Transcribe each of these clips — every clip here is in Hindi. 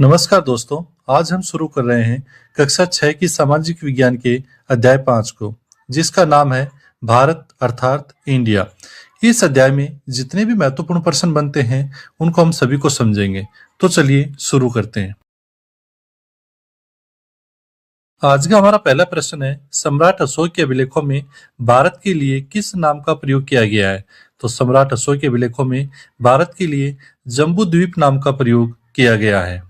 नमस्कार दोस्तों। आज हम शुरू कर रहे हैं कक्षा 6 की सामाजिक विज्ञान के अध्याय 5 को, जिसका नाम है भारत अर्थात इंडिया। इस अध्याय में जितने भी महत्वपूर्ण प्रश्न बनते हैं उनको हम सभी को समझेंगे। तो चलिए शुरू करते हैं। आज का हमारा पहला प्रश्न है, सम्राट अशोक के अभिलेखों में भारत के लिए किस नाम का प्रयोग किया गया है? तो सम्राट अशोक के अभिलेखों में भारत के लिए जम्बू द्वीप नाम का प्रयोग किया गया है।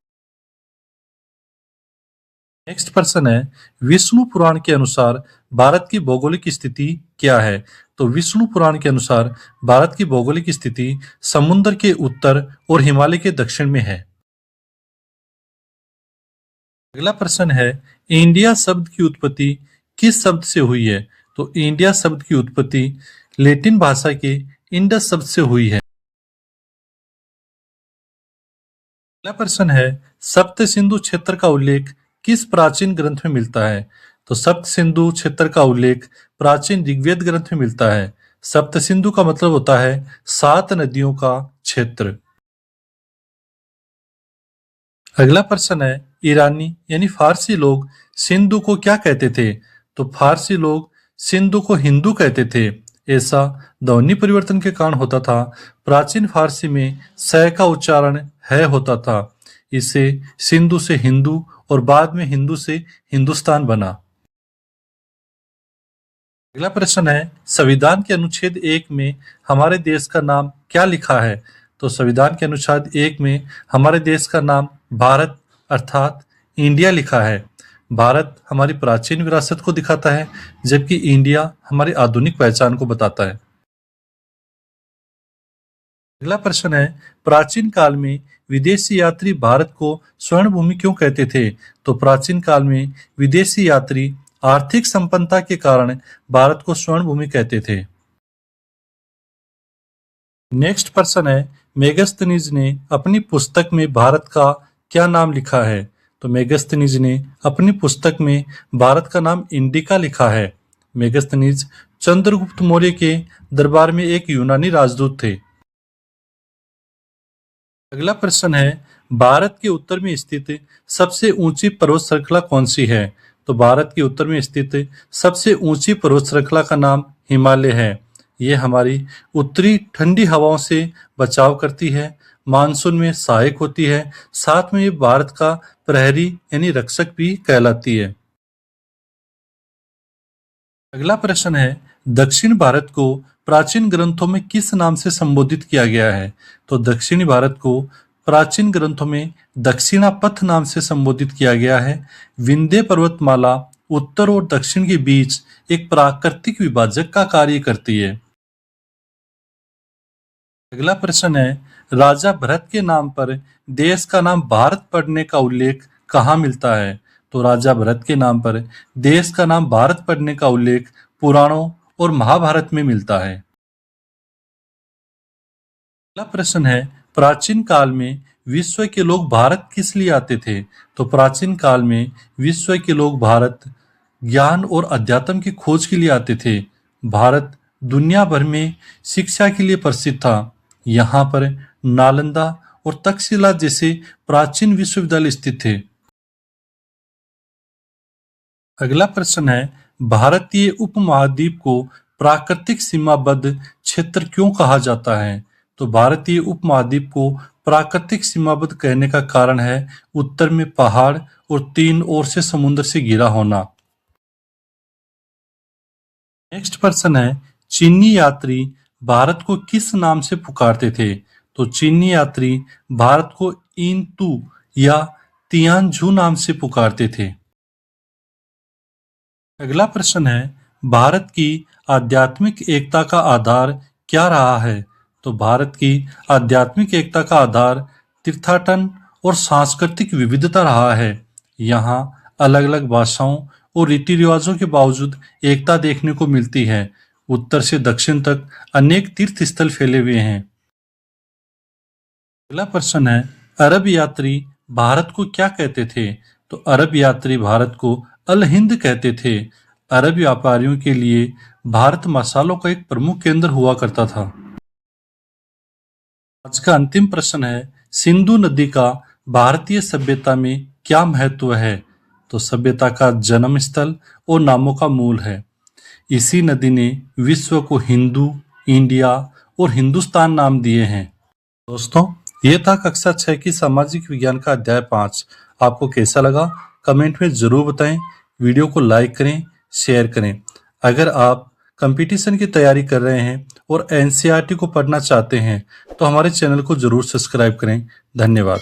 नेक्स्ट प्रश्न है, विष्णु पुराण के अनुसार भारत की भौगोलिक स्थिति क्या है? तो विष्णु पुराण के अनुसार भारत की भौगोलिक स्थिति समुद्र के उत्तर और हिमालय के दक्षिण में है। अगला प्रश्न है, इंडिया शब्द की उत्पत्ति किस शब्द से हुई है? तो इंडिया शब्द की उत्पत्ति लैटिन भाषा के इंडस शब्द से हुई है। अगला प्रश्न है, सप्त सिंधु क्षेत्र का उल्लेख किस प्राचीन ग्रंथ में मिलता है? तो सप्त सिंधु क्षेत्र का उल्लेख प्राचीन ऋग्वेद ग्रंथ में मिलता है। सप्त सिंधु का मतलब होता है 7 नदियों का क्षेत्र। अगला प्रश्न है, ईरानी यानी फारसी लोग सिंधु को क्या कहते थे? तो फारसी लोग सिंधु को हिंदू कहते थे। ऐसा ध्वनि परिवर्तन के कारण होता था। प्राचीन फारसी में स का उच्चारण है होता था। इससे सिंधु से हिंदू और बाद में हिंदू से हिंदुस्तान बना। अगला प्रश्न है, संविधान के अनुच्छेद 1 में हमारे देश का नाम क्या लिखा है? तो संविधान के अनुच्छेद 1 में हमारे देश का नाम भारत अर्थात इंडिया लिखा है। भारत हमारी प्राचीन विरासत को दिखाता है, जबकि इंडिया हमारी आधुनिक पहचान को बताता है। अगला प्रश्न है, प्राचीन काल में विदेशी यात्री भारत को स्वर्ण भूमि क्यों कहते थे? तो प्राचीन काल में विदेशी यात्री आर्थिक संपन्नता के कारण भारत को स्वर्ण भूमि कहते थे। नेक्स्ट प्रश्न है, मेगस्थनीज ने अपनी पुस्तक में भारत का क्या नाम लिखा है? तो मेगस्थनीज ने अपनी पुस्तक में भारत का नाम इंडिका लिखा है। मेगस्थनीज चंद्रगुप्त मौर्य के दरबार में एक यूनानी राजदूत थे। अगला प्रश्न है, भारत के उत्तर में स्थित सबसे ऊंची पर्वत श्रृंखला कौन सी है? तो भारत के उत्तर में स्थित सबसे ऊंची पर्वत श्रृंखला का नाम हिमालय है। ये हमारी उत्तरी ठंडी हवाओं से बचाव करती है, मानसून में सहायक होती है, साथ में ये भारत का प्रहरी यानी रक्षक भी कहलाती है। अगला प्रश्न है, दक्षिण भारत को प्राचीन ग्रंथों में किस नाम से संबोधित किया गया है? तो दक्षिणी भारत को प्राचीन ग्रंथों में दक्षिणापथ नाम से संबोधित किया गया है। विंध्य पर्वतमाला उत्तर और दक्षिण के बीच एक प्राकृतिक विभाजक का कार्य करती है। अगला प्रश्न है, राजा भरत के नाम पर देश का नाम भारत पड़ने का उल्लेख कहाँ मिलता है? तो राजा भरत के नाम पर देश का नाम भारत पड़ने का उल्लेख पुराणों और महाभारत में मिलता है। अगला प्रश्न है, प्राचीन काल में विश्व के लोग भारत किस लिए आते थे? तो प्राचीन काल में विश्व के लोग भारत ज्ञान और अध्यात्म की खोज के लिए आते थे। भारत दुनिया भर में शिक्षा के लिए प्रसिद्ध था। यहाँ पर नालंदा और तक्षशिला जैसे प्राचीन विश्वविद्यालय स्थित थे। अगला प्रश्न है, भारतीय उपमहाद्वीप को प्राकृतिक सीमाबद्ध क्षेत्र क्यों कहा जाता है? तो भारतीय उपमहाद्वीप को प्राकृतिक सीमाबद्ध कहने का कारण है उत्तर में पहाड़ और 3 ओर से समुद्र से घिरा होना। नेक्स्ट प्रश्न है, चीनी यात्री भारत को किस नाम से पुकारते थे? तो चीनी यात्री भारत को इंतु या तियानझू नाम से पुकारते थे। अगला प्रश्न है, भारत की आध्यात्मिक एकता का आधार क्या रहा है? तो भारत की आध्यात्मिक एकता का आधार तीर्थाटन और सांस्कृतिक विविधता रहा है। यहाँ अलग अलग भाषाओं और रीति रिवाजों के बावजूद एकता देखने को मिलती है। उत्तर से दक्षिण तक अनेक तीर्थ स्थल फैले हुए हैं। अगला प्रश्न है, अरब यात्री भारत को क्या कहते थे? तो अरब यात्री भारत को अल हिंद कहते थे। अरब व्यापारियों के लिए भारत मसालों का एक प्रमुख केंद्र हुआ करता था। आज का अंतिम प्रश्न है, सिंधु नदी का भारतीय सभ्यता में क्या महत्व है? तो सभ्यता का जन्म स्थल और नामों का मूल है। इसी नदी ने विश्व को हिंदू, इंडिया और हिंदुस्तान नाम दिए हैं। दोस्तों, ये था कक्षा 6 की सामाजिक विज्ञान का अध्याय 5। आपको कैसा लगा कमेंट में जरूर बताएं। वीडियो को लाइक करें, शेयर करें। अगर आप कंपटीशन की तैयारी कर रहे हैं और एनसीईआरटी को पढ़ना चाहते हैं तो हमारे चैनल को जरूर सब्सक्राइब करें। धन्यवाद।